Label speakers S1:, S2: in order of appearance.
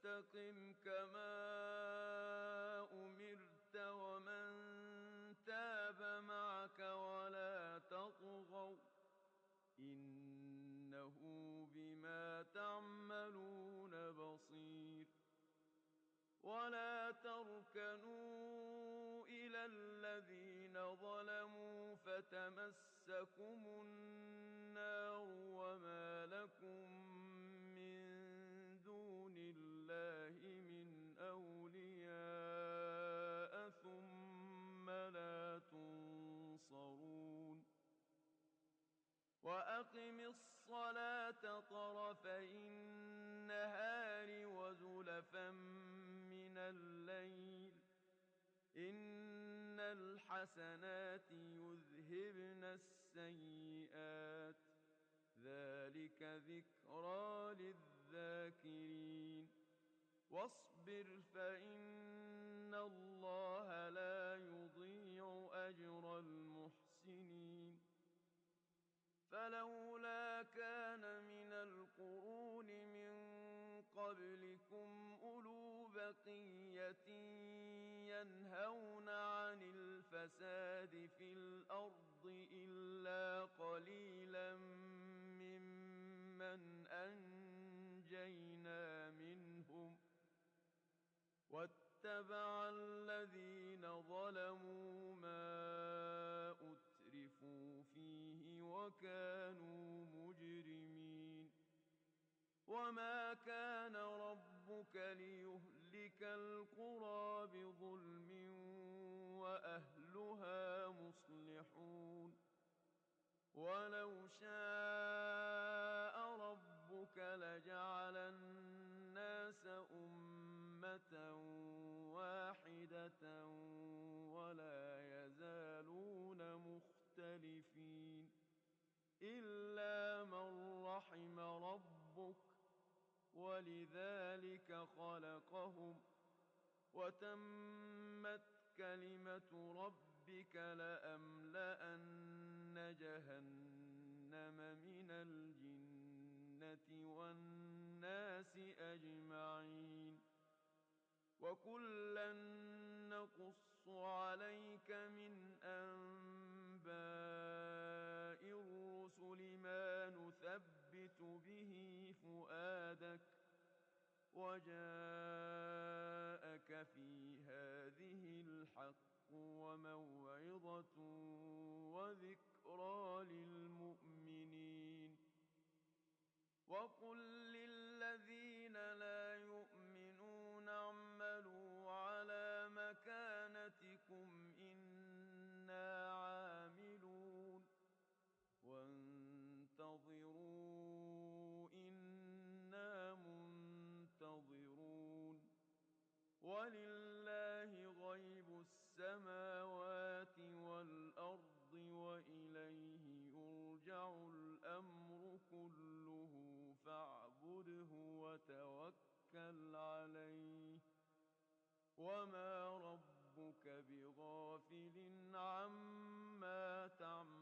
S1: فاستقم كما أمرت ومن تاب معك ولا تطغوا إنه بما تعملون بصير. ولا تركنوا إلى الذين ظلموا فتمسكم النار وما لكم من دون الله من أولياء ثم لا تنصرون. وأقم الصلاة طرفي النهار وزلفا من الليل إن الحسنات يذهبن السيئات ذلك ذكرى للذاكرين. واصبر فإن الله لا يضيع أجر المحسنين. فلولا كان من القرون من قبلكم أولو بقية ينهون عن الفساد في الأرض إلا قليلا ممن أنجينا منهم واتبع الذين ظلموا ما أترفوا فيه وكانوا مجرمين. وما كان ربك ليهلك القرى بظلم وأهلها مصلحون. ولو شاء ربك لجعل الناس أمة واحدة ولا يزالون مختلفين إلا من رحم ربك ولذلك خلقهم وتمت كلمة ربك لأملأن جهنم من الجنة والناس أجمعين. وكلا نقص عليك من أنباء الرسل ما نثبت به فؤادك وجاءك في هذه الحق وموعظة وذكرى للمؤمنين. وقل للذين لا يؤمنون اعملوا على مكانتكم إنا عاملون وانتظروا إنا منتظرون. ولله غيب السماوات والأرض وإليه يرجع الأمر كله فاعبده وتوكل عليه وما ربك بغافل عما تعملون.